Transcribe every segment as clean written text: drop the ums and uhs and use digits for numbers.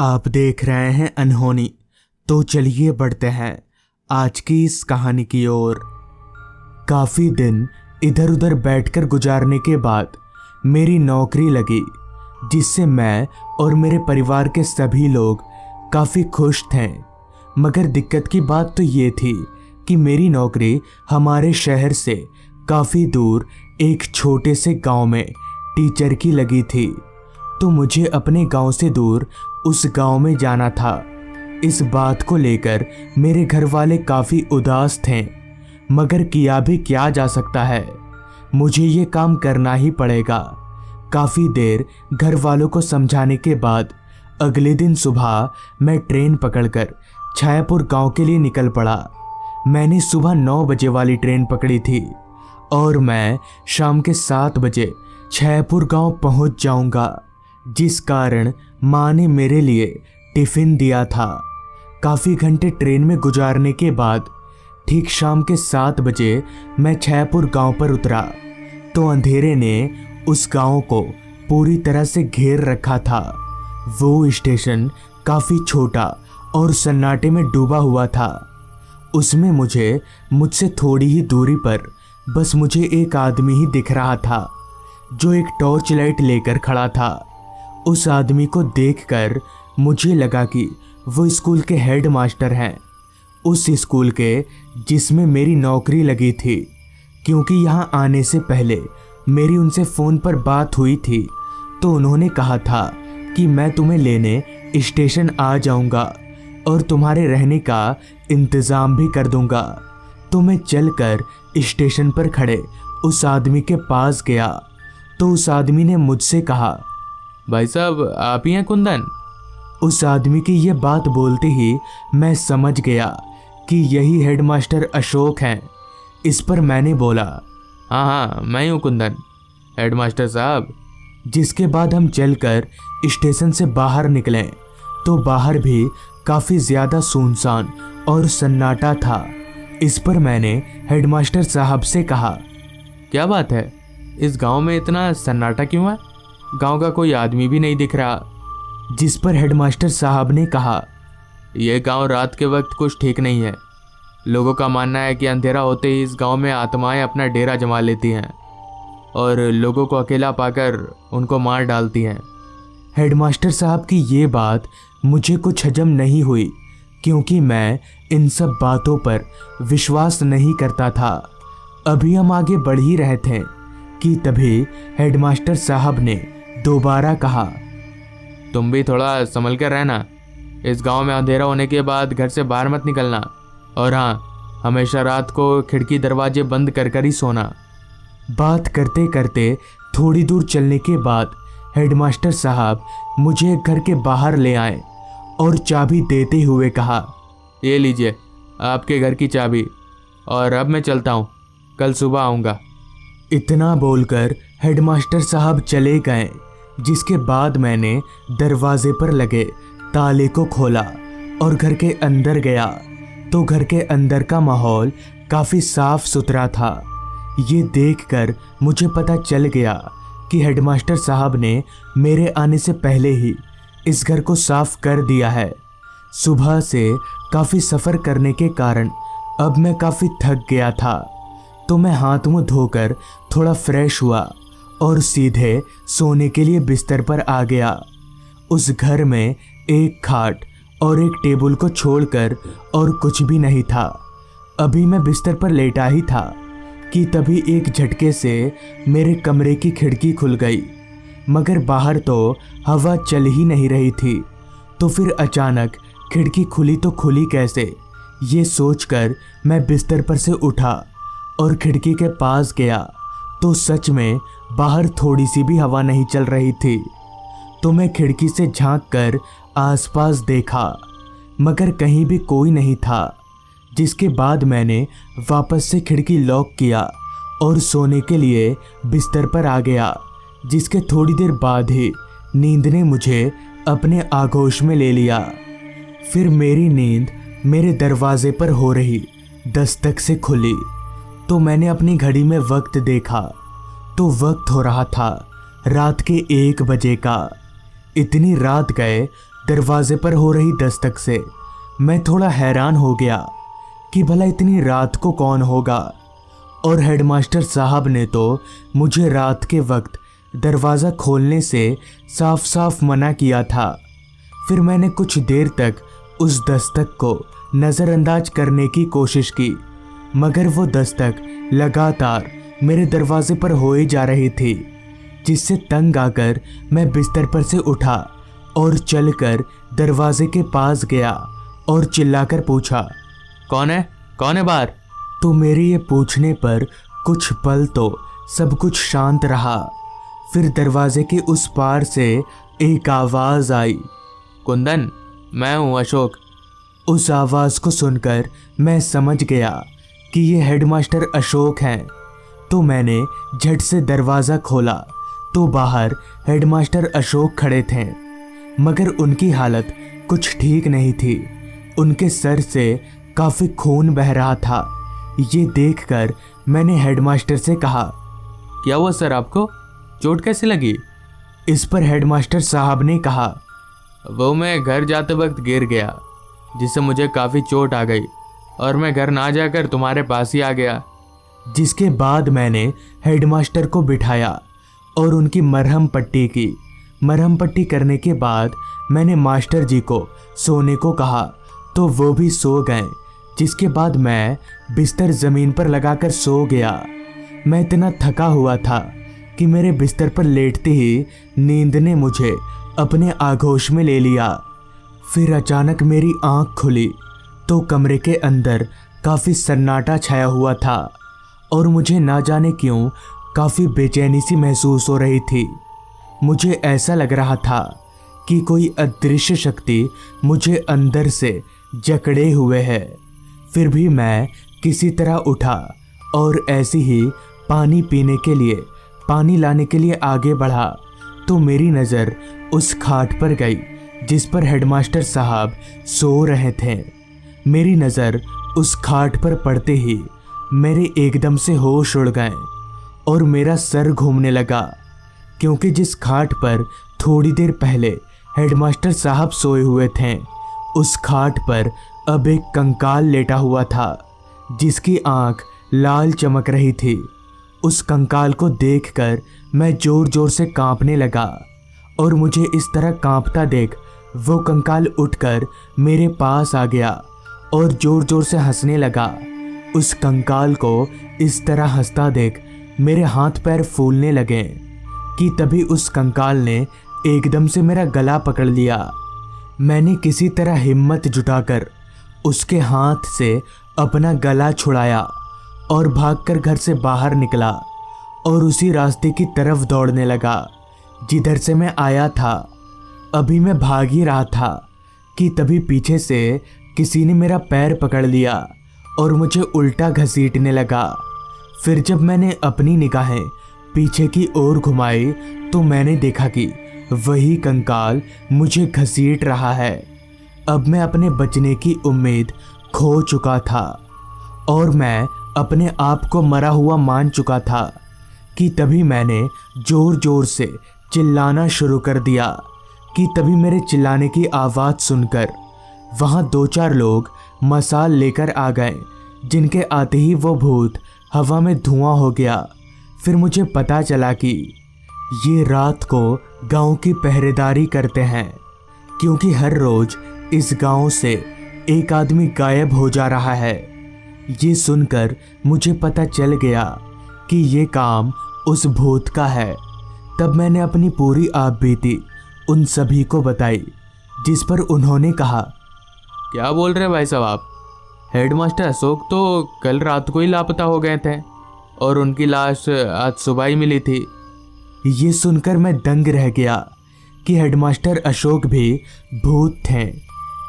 आप देख रहे हैं अनहोनी। तो चलिए बढ़ते हैं आज की इस कहानी की ओर। काफ़ी दिन इधर उधर बैठकर गुजारने के बाद मेरी नौकरी लगी, जिससे मैं और मेरे परिवार के सभी लोग काफ़ी खुश थे। मगर दिक्कत की बात तो ये थी कि मेरी नौकरी हमारे शहर से काफ़ी दूर एक छोटे से गांव में टीचर की लगी थी। तो मुझे अपने गांव से दूर उस गांव में जाना था। इस बात को लेकर मेरे घर वाले काफ़ी उदास थे, मगर किया भी क्या जा सकता है, मुझे ये काम करना ही पड़ेगा। काफ़ी देर घर वालों को समझाने के बाद अगले दिन सुबह मैं ट्रेन पकड़कर छायापुर गांव के लिए निकल पड़ा। मैंने सुबह 9 बजे वाली ट्रेन पकड़ी थी और मैं शाम के 7 बजे छायापुर गांव पहुंच जाऊंगा, जिस कारण माँ ने मेरे लिए टिफ़िन दिया था। काफ़ी घंटे ट्रेन में गुजारने के बाद ठीक शाम के 7 बजे मैं छायापुर गांव पर उतरा तो अंधेरे ने उस गांव को पूरी तरह से घेर रखा था। वो स्टेशन काफ़ी छोटा और सन्नाटे में डूबा हुआ था। उसमें मुझसे थोड़ी ही दूरी पर बस मुझे एक आदमी ही दिख रहा था, जो एक टॉर्च लाइट लेकर खड़ा था। उस आदमी को देखकर मुझे लगा कि वो स्कूल के हेड मास्टर हैं, उस स्कूल के जिसमें मेरी नौकरी लगी थी। क्योंकि यहाँ आने से पहले मेरी उनसे फ़ोन पर बात हुई थी, तो उन्होंने कहा था कि मैं तुम्हें लेने स्टेशन आ जाऊँगा और तुम्हारे रहने का इंतज़ाम भी कर दूँगा। तो मैं चलकर स्टेशन पर खड़े उस आदमी के पास गया तो उस आदमी ने मुझसे कहा, भाई साहब आप ही हैं कुंदन? उस आदमी की ये बात बोलते ही मैं समझ गया कि यही हेडमास्टर अशोक हैं। इस पर मैंने बोला, हाँ हाँ मैं हूँ कुंदन, हेडमास्टर साहब। जिसके बाद हम चलकर स्टेशन से बाहर निकले तो बाहर भी काफ़ी ज़्यादा सुनसान और सन्नाटा था। इस पर मैंने हेडमास्टर साहब से कहा, क्या बात है, इस गांव में इतना सन्नाटा क्यों है? गांव का कोई आदमी भी नहीं दिख रहा। जिस पर हेडमास्टर साहब ने कहा, यह गांव रात के वक्त कुछ ठीक नहीं है। लोगों का मानना है कि अंधेरा होते ही इस गांव में आत्माएं अपना डेरा जमा लेती हैं और लोगों को अकेला पाकर उनको मार डालती हैं। हेडमास्टर साहब की ये बात मुझे कुछ हजम नहीं हुई, क्योंकि मैं इन सब बातों पर विश्वास नहीं करता था। अभी हम आगे बढ़ ही रहे थे कि तभी हेडमास्टर साहब ने दोबारा कहा, तुम भी थोड़ा संभल कर रहना। इस गांव में अंधेरा होने के बाद घर से बाहर मत निकलना, और हाँ, हमेशा रात को खिड़की दरवाजे बंद कर ही सोना। बात करते करते थोड़ी दूर चलने के बाद हेडमास्टर साहब मुझे घर के बाहर ले आए और चाबी देते हुए कहा, ये लीजिए आपके घर की चाबी, और अब मैं चलता हूँ, कल सुबह आऊँगा। इतना बोलकर हेडमास्टर साहब चले गए। जिसके बाद मैंने दरवाजे पर लगे ताले को खोला और घर के अंदर गया तो घर के अंदर का माहौल काफ़ी साफ सुथरा था। ये देखकर मुझे पता चल गया कि हेडमास्टर साहब ने मेरे आने से पहले ही इस घर को साफ कर दिया है। सुबह से काफ़ी सफ़र करने के कारण अब मैं काफ़ी थक गया था, तो मैं हाथ मुंह धोकर थोड़ा फ्रेश हुआ और सीधे सोने के लिए बिस्तर पर आ गया। उस घर में एक खाट और एक टेबल को छोड़कर और कुछ भी नहीं था। अभी मैं बिस्तर पर लेटा ही था कि तभी एक झटके से मेरे कमरे की खिड़की खुल गई, मगर बाहर तो हवा चल ही नहीं रही थी। तो फिर अचानक खिड़की खुली तो खुली कैसे, ये सोचकर मैं बिस्तर पर से उठा और खिड़की के पास गया तो सच में बाहर थोड़ी सी भी हवा नहीं चल रही थी। तो मैं खिड़की से झांक कर आसपास देखा, मगर कहीं भी कोई नहीं था। जिसके बाद मैंने वापस से खिड़की लॉक किया और सोने के लिए बिस्तर पर आ गया। जिसके थोड़ी देर बाद ही नींद ने मुझे अपने आगोश में ले लिया। फिर मेरी नींद मेरे दरवाजे पर हो रही दस्तक से खुली तो मैंने अपनी घड़ी में वक्त देखा तो वक्त हो रहा था रात के 1 बजे का। इतनी रात गए दरवाजे पर हो रही दस्तक से मैं थोड़ा हैरान हो गया कि भला इतनी रात को कौन होगा, और हेडमास्टर साहब ने तो मुझे रात के वक्त दरवाज़ा खोलने से साफ साफ मना किया था। फिर मैंने कुछ देर तक उस दस्तक को नज़रअंदाज करने की कोशिश की, मगर वो दस्तक लगातार मेरे दरवाजे पर होए जा रही थी, जिससे तंग आकर मैं बिस्तर पर से उठा और चलकर दरवाजे के पास गया और चिल्लाकर पूछा, कौन है बाहर? तो मेरे ये पूछने पर कुछ पल तो सब कुछ शांत रहा। फिर दरवाजे के उस पार से एक आवाज़ आई, कुंदन, मैं हूँ अशोक। उस आवाज़ को सुनकर मैं समझ गया कि ये हेडमास्टर अशोक हैं। तो मैंने झट से दरवाज़ा खोला तो बाहर हेडमास्टर अशोक खड़े थे, मगर उनकी हालत कुछ ठीक नहीं थी। उनके सर से काफ़ी खून बह रहा था। ये देखकर मैंने हेडमास्टर से कहा, क्या हुआ सर, आपको चोट कैसे लगी? इस पर हेडमास्टर साहब ने कहा, वो मैं घर जाते वक्त गिर गया, जिससे मुझे काफ़ी चोट आ गई और मैं घर ना जाकर तुम्हारे पास ही आ गया। जिसके बाद मैंने हेडमास्टर को बिठाया और उनकी मरहम पट्टी की। मरहम पट्टी करने के बाद मैंने मास्टर जी को सोने को कहा तो वो भी सो गए, जिसके बाद मैं बिस्तर ज़मीन पर लगाकर सो गया। मैं इतना थका हुआ था कि मेरे बिस्तर पर लेटते ही नींद ने मुझे अपने आगोश में ले लिया। फिर अचानक मेरी आंख खुली तो कमरे के अंदर काफ़ी सन्नाटा छाया हुआ था और मुझे ना जाने क्यों काफ़ी बेचैनी सी महसूस हो रही थी। मुझे ऐसा लग रहा था कि कोई अदृश्य शक्ति मुझे अंदर से जकड़े हुए है। फिर भी मैं किसी तरह उठा और ऐसे ही पानी पीने के लिए, पानी लाने के लिए आगे बढ़ा तो मेरी नज़र उस खाट पर गई जिस पर हेडमास्टर साहब सो रहे थे। मेरी नज़र उस खाट पर पड़ते ही मेरे एकदम से होश उड़ गए और मेरा सर घूमने लगा, क्योंकि जिस खाट पर थोड़ी देर पहले हेडमास्टर साहब सोए हुए थे, उस खाट पर अब एक कंकाल लेटा हुआ था जिसकी आंख लाल चमक रही थी। उस कंकाल को देखकर मैं ज़ोर ज़ोर से कांपने लगा और मुझे इस तरह कांपता देख वो कंकाल उठकर मेरे पास आ गया और ज़ोर ज़ोर से हंसने लगा। उस कंकाल को इस तरह हंसता देख मेरे हाथ पैर फूलने लगे कि तभी उस कंकाल ने एकदम से मेरा गला पकड़ लिया। मैंने किसी तरह हिम्मत जुटाकर उसके हाथ से अपना गला छुड़ाया और भागकर घर से बाहर निकला और उसी रास्ते की तरफ दौड़ने लगा जिधर से मैं आया था। अभी मैं भाग ही रहा था कि तभी पीछे से किसी ने मेरा पैर पकड़ लिया और मुझे उल्टा घसीटने लगा। फिर जब मैंने अपनी निगाहें पीछे की ओर घुमाई तो मैंने देखा कि वही कंकाल मुझे घसीट रहा है। अब मैं अपने बचने की उम्मीद खो चुका था और मैं अपने आप को मरा हुआ मान चुका था कि तभी मैंने ज़ोर ज़ोर से चिल्लाना शुरू कर दिया कि तभी मेरे चिल्लाने की आवाज़ सुनकर वहाँ 2-4 लोग मसाल लेकर आ गए, जिनके आते ही वो भूत हवा में धुआं हो गया। फिर मुझे पता चला कि ये रात को गांव की पहरेदारी करते हैं, क्योंकि हर रोज़ इस गांव से एक आदमी गायब हो जा रहा है। ये सुनकर मुझे पता चल गया कि ये काम उस भूत का है। तब मैंने अपनी पूरी आपबीती उन सभी को बताई, जिस पर उन्होंने कहा, क्या बोल रहे भाई साहब आप? हेडमास्टर अशोक तो कल रात को ही लापता हो गए थे और उनकी लाश आज सुबह ही मिली थी। ये सुनकर मैं दंग रह गया कि हेडमास्टर अशोक भी भूत थे।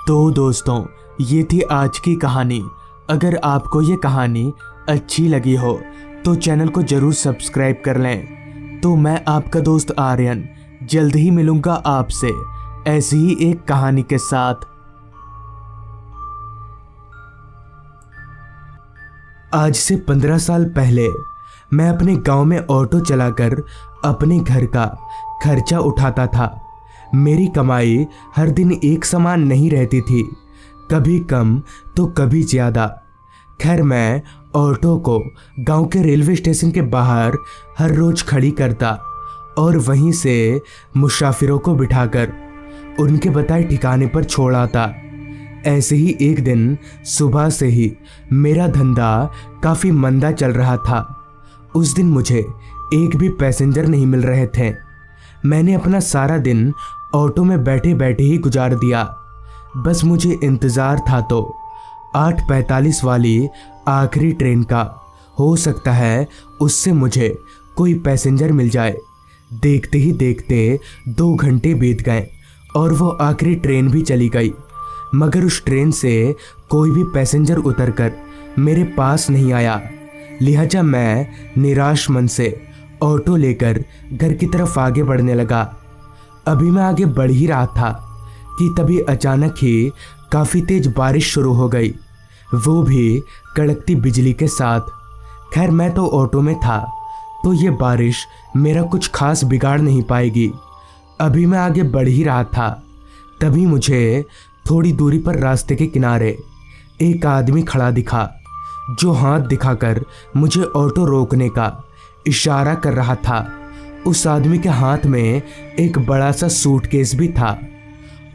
तो दोस्तों, ये थी आज की कहानी। अगर आपको ये कहानी अच्छी लगी हो तो चैनल को ज़रूर सब्सक्राइब कर लें। तो मैं आपका दोस्त आर्यन जल्द ही मिलूँगा आपसे ऐसी ही एक कहानी के साथ। आज से 15 साल पहले मैं अपने गांव में ऑटो चलाकर अपने घर का खर्चा उठाता था। मेरी कमाई हर दिन एक समान नहीं रहती थी, कभी कम तो कभी ज़्यादा। खैर, मैं ऑटो को गांव के रेलवे स्टेशन के बाहर हर रोज़ खड़ी करता और वहीं से मुसाफिरों को बिठाकर उनके बताए ठिकाने पर छोड़ आता। ऐसे ही एक दिन सुबह से ही मेरा धंधा काफ़ी मंदा चल रहा था। उस दिन मुझे एक भी पैसेंजर नहीं मिल रहे थे। मैंने अपना सारा दिन ऑटो में बैठे बैठे ही गुजार दिया। बस मुझे इंतज़ार था तो 8:45 वाली आखिरी ट्रेन का। हो सकता है उससे मुझे कोई पैसेंजर मिल जाए। देखते ही देखते 2 घंटे बीत गए और वो आखिरी ट्रेन भी चली गई, मगर उस ट्रेन से कोई भी पैसेंजर उतरकर मेरे पास नहीं आया। लिहाजा मैं निराश मन से ऑटो लेकर घर की तरफ आगे बढ़ने लगा। अभी मैं आगे बढ़ ही रहा था कि तभी अचानक ही काफ़ी तेज बारिश शुरू हो गई, वो भी कड़कती बिजली के साथ। खैर, मैं तो ऑटो में था तो ये बारिश मेरा कुछ खास बिगाड़ नहीं पाएगी। अभी मैं आगे बढ़ ही रहा था, तभी मुझे थोड़ी दूरी पर रास्ते के किनारे एक आदमी खड़ा दिखा, जो हाथ दिखाकर मुझे ऑटो रोकने का इशारा कर रहा था। उस आदमी के हाथ में एक बड़ा सा सूटकेस भी था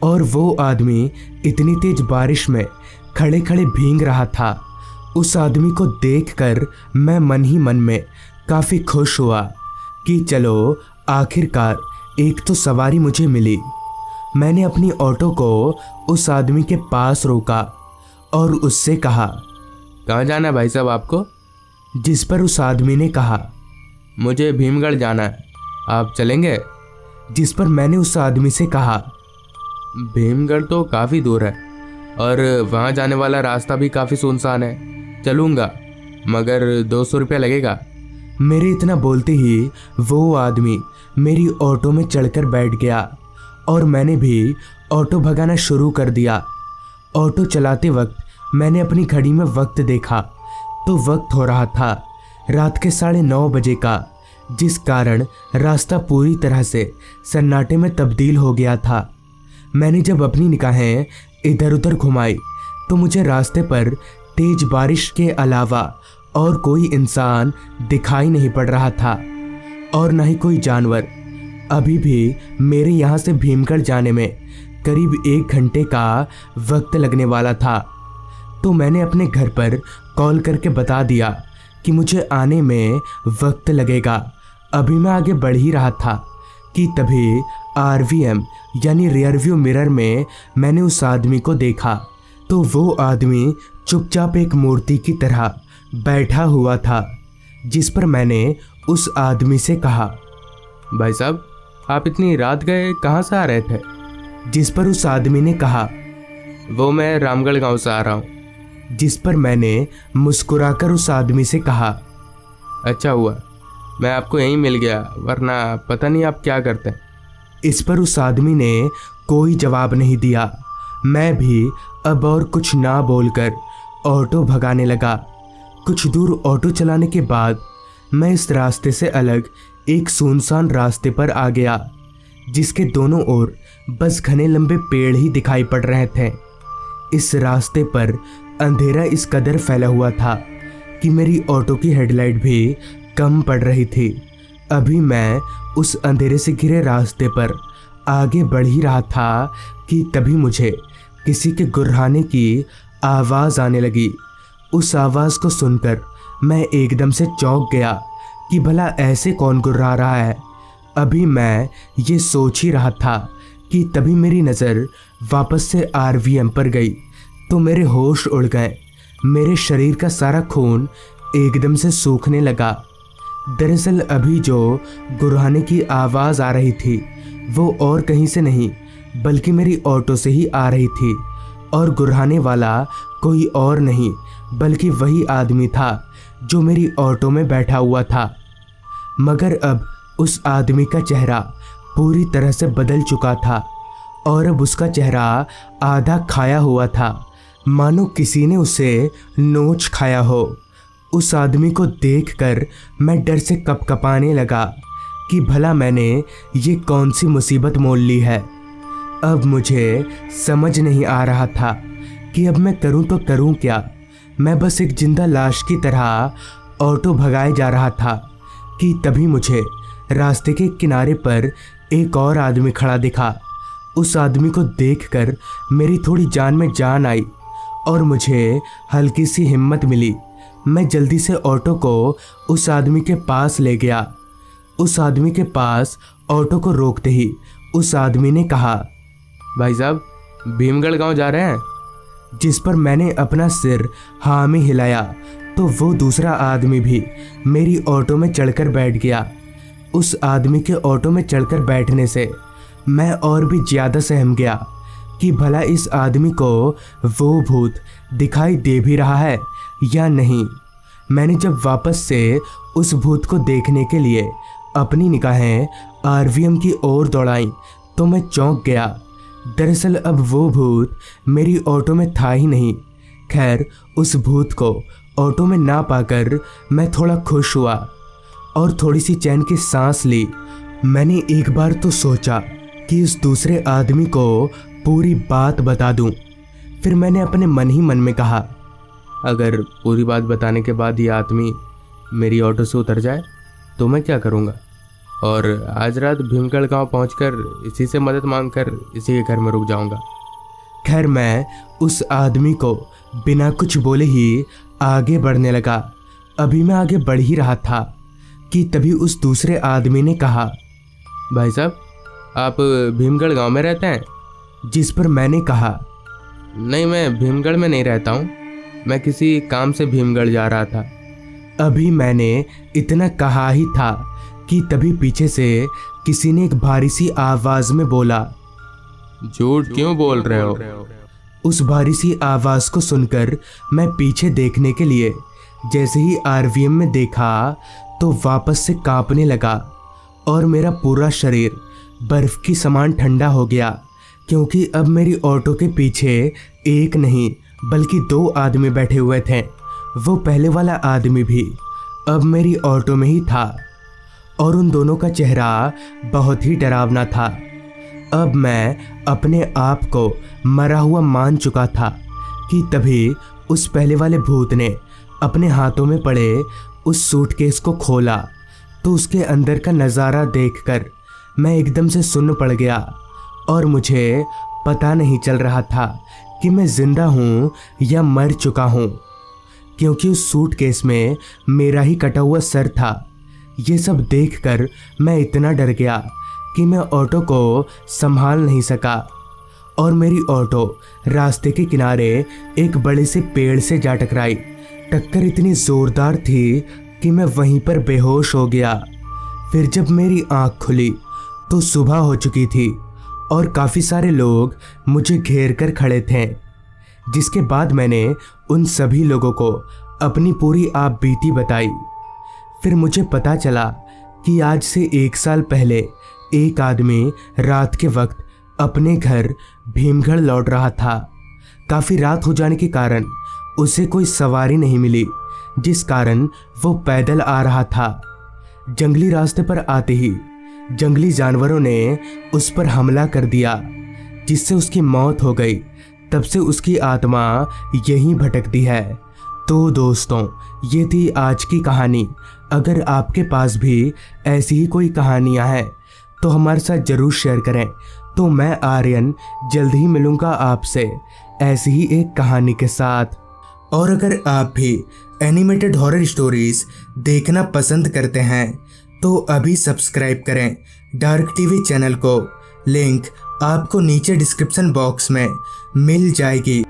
और वो आदमी इतनी तेज बारिश में खड़े खड़े भीग रहा था। उस आदमी को देखकर मैं मन ही मन में काफ़ी खुश हुआ कि चलो आखिरकार एक तो सवारी मुझे मिली। मैंने अपनी ऑटो को उस आदमी के पास रोका और उससे कहा, कहाँ जाना है भाई साहब आपको? जिस पर उस आदमी ने कहा, मुझे भीमगढ़ जाना है, आप चलेंगे? जिस पर मैंने उस आदमी से कहा, भीमगढ़ तो काफ़ी दूर है और वहाँ जाने वाला रास्ता भी काफ़ी सुनसान है, चलूँगा मगर 200 रुपया लगेगा। मेरे इतना बोलते ही वो आदमी मेरी ऑटो में चढ़कर बैठ गया और मैंने भी ऑटो भगाना शुरू कर दिया। ऑटो चलाते वक्त मैंने अपनी घड़ी में वक्त देखा तो वक्त हो रहा था रात के 9:30 बजे का, जिस कारण रास्ता पूरी तरह से सन्नाटे में तब्दील हो गया था। मैंने जब अपनी निगाहें इधर उधर घुमाई तो मुझे रास्ते पर तेज बारिश के अलावा और कोई इंसान दिखाई नहीं पड़ रहा था और न ही कोई जानवर। अभी भी मेरे यहाँ से भीमगढ़ जाने में करीब 1 घंटे का वक्त लगने वाला था। तो मैंने अपने घर पर कॉल करके बता दिया कि मुझे आने में वक्त लगेगा। अभी मैं आगे बढ़ ही रहा था कि तभी RVM यानी रियर व्यू मिरर में मैंने उस आदमी को देखा। तो वो आदमी चुपचाप एक मूर्ति की तरह बैठा हुआ था, जिस पर मैंने उस आदमी से कहा, भाई साहब आप इतनी रात गए कहाँ से आ रहे थे? जिस पर उस आदमी ने कहा, वो मैं रामगढ़ गांव से आ रहा हूँ। जिस पर मैंने मुस्कुराकर उस आदमी से कहा, अच्छा हुआ मैं आपको यहीं मिल गया, वरना पता नहीं आप क्या करते। इस पर उस आदमी ने कोई जवाब नहीं दिया। मैं भी अब और कुछ ना बोलकर ऑटो भगाने लगा। कुछ दूर ऑटो चलाने के बाद मैं इस रास्ते से अलग एक सुनसान रास्ते पर आ गया, जिसके दोनों ओर बस घने लंबे पेड़ ही दिखाई पड़ रहे थे। इस रास्ते पर अंधेरा इस कदर फैला हुआ था कि मेरी ऑटो की हेडलाइट भी कम पड़ रही थी। अभी मैं उस अंधेरे से घिरे रास्ते पर आगे बढ़ ही रहा था कि तभी मुझे किसी के गुर्राने की आवाज़ आने लगी। उस आवाज़ को सुनकर मैं एकदम से चौंक गया कि भला ऐसे कौन गुर्रा रहा है। अभी मैं ये सोच ही रहा था कि तभी मेरी नज़र वापस से RVM पर गई तो मेरे होश उड़ गए। मेरे शरीर का सारा खून एकदम से सूखने लगा। दरअसल अभी जो गुर्राने की आवाज़ आ रही थी वो और कहीं से नहीं बल्कि मेरी ऑटो से ही आ रही थी, और गुर्राने वाला कोई और नहीं बल्कि वही आदमी था जो मेरी ऑटो में बैठा हुआ था। मगर अब उस आदमी का चेहरा पूरी तरह से बदल चुका था और अब उसका चेहरा आधा खाया हुआ था, मानो किसी ने उसे नोच खाया हो। उस आदमी को देखकर मैं डर से कपकपाने लगा कि भला मैंने ये कौन सी मुसीबत मोल ली है। अब मुझे समझ नहीं आ रहा था कि अब मैं करूं तो करूं क्या। मैं बस एक जिंदा लाश की तरह ऑटो भगाए जा रहा था कि तभी मुझे रास्ते के किनारे पर एक और आदमी खड़ा दिखा। उस आदमी को देखकर मेरी थोड़ी जान में जान आई और मुझे हल्की सी हिम्मत मिली। मैं जल्दी से ऑटो को उस आदमी के पास ले गया। उस आदमी के पास ऑटो को रोकते ही उस आदमी ने कहा, भाई साहब, भीमगढ़ गांव जा रहे हैं? जिस पर मैंने अपना सिर हाँ में हिलाया तो वो दूसरा आदमी भी मेरी ऑटो में चढ़कर बैठ गया। उस आदमी के ऑटो में चढ़कर बैठने से मैं और भी ज़्यादा सहम गया कि भला इस आदमी को वो भूत दिखाई दे भी रहा है या नहीं। मैंने जब वापस से उस भूत को देखने के लिए अपनी निगाहें आरवीएम की ओर दौड़ाई तो मैं चौंक गया। दरअसल अब वो भूत मेरी ऑटो में था ही नहीं। खैर, उस भूत को ऑटो में ना पाकर मैं थोड़ा खुश हुआ और थोड़ी सी चैन की सांस ली। मैंने एक बार तो सोचा कि उस दूसरे आदमी को पूरी बात बता दूं। फिर मैंने अपने मन ही मन में कहा, अगर पूरी बात बताने के बाद ये आदमी मेरी ऑटो से उतर जाए तो मैं क्या करूँगा? और आज रात भीमगढ़ गांव पहुंचकर इसी से मदद मांगकर इसी के घर में रुक जाऊंगा। खैर, मैं उस आदमी को बिना कुछ बोले ही आगे बढ़ने लगा। अभी मैं आगे बढ़ ही रहा था कि तभी उस दूसरे आदमी ने कहा, भाई साहब, आप भीमगढ़ गांव में रहते हैं? जिस पर मैंने कहा, नहीं, मैं भीमगढ़ में नहीं रहता हूँ, मैं किसी काम से भीमगढ़ जा रहा था। अभी मैंने इतना कहा ही था कि तभी पीछे से किसी ने एक भारी सी आवाज में बोला, झूठ क्यों बोल रहे हो? उस भारी सी आवाज को सुनकर मैं पीछे देखने के लिए जैसे ही आरवीएम में देखा तो वापस से कांपने लगा और मेरा पूरा शरीर बर्फ की समान ठंडा हो गया, क्योंकि अब मेरी ऑटो के पीछे एक नहीं बल्कि 2 आदमी बैठे हुए थे। वो पहले वाला आदमी भी अब मेरी ऑटो में ही था और उन दोनों का चेहरा बहुत ही डरावना था। अब मैं अपने आप को मरा हुआ मान चुका था कि तभी उस पहले वाले भूत ने अपने हाथों में पड़े उस सूटकेस को खोला तो उसके अंदर का नज़ारा देखकर मैं एकदम से सुन्न पड़ गया और मुझे पता नहीं चल रहा था कि मैं जिंदा हूँ या मर चुका हूँ, क्योंकि उस सूटकेस में मेरा ही कटा हुआ सर था। ये सब देखकर मैं इतना डर गया कि मैं ऑटो को संभाल नहीं सका और मेरी ऑटो रास्ते के किनारे एक बड़े से पेड़ से जा टकराई। टक्कर इतनी ज़ोरदार थी कि मैं वहीं पर बेहोश हो गया। फिर जब मेरी आँख खुली तो सुबह हो चुकी थी और काफ़ी सारे लोग मुझे घेर कर खड़े थे, जिसके बाद मैंने उन सभी लोगों को अपनी पूरी आप बीती बताई। फिर मुझे पता चला कि आज से 1 साल पहले एक आदमी रात के वक्त अपने घर भीमगढ़ लौट रहा था। काफ़ी रात हो जाने के कारण उसे कोई सवारी नहीं मिली, जिस कारण वो पैदल आ रहा था। जंगली रास्ते पर आते ही जंगली जानवरों ने उस पर हमला कर दिया, जिससे उसकी मौत हो गई। तब से उसकी आत्मा यहीं भटकती है। तो दोस्तों, ये थी आज की कहानी। अगर आपके पास भी ऐसी ही कोई कहानियाँ हैं तो हमारे साथ ज़रूर शेयर करें। तो मैं आर्यन जल्द ही मिलूँगा आपसे ऐसी ही एक कहानी के साथ। और अगर आप भी एनिमेटेड हॉरर स्टोरीज देखना पसंद करते हैं तो अभी सब्सक्राइब करें डार्क टीवी चैनल को। लिंक आपको नीचे डिस्क्रिप्शन बॉक्स में मिल जाएगी।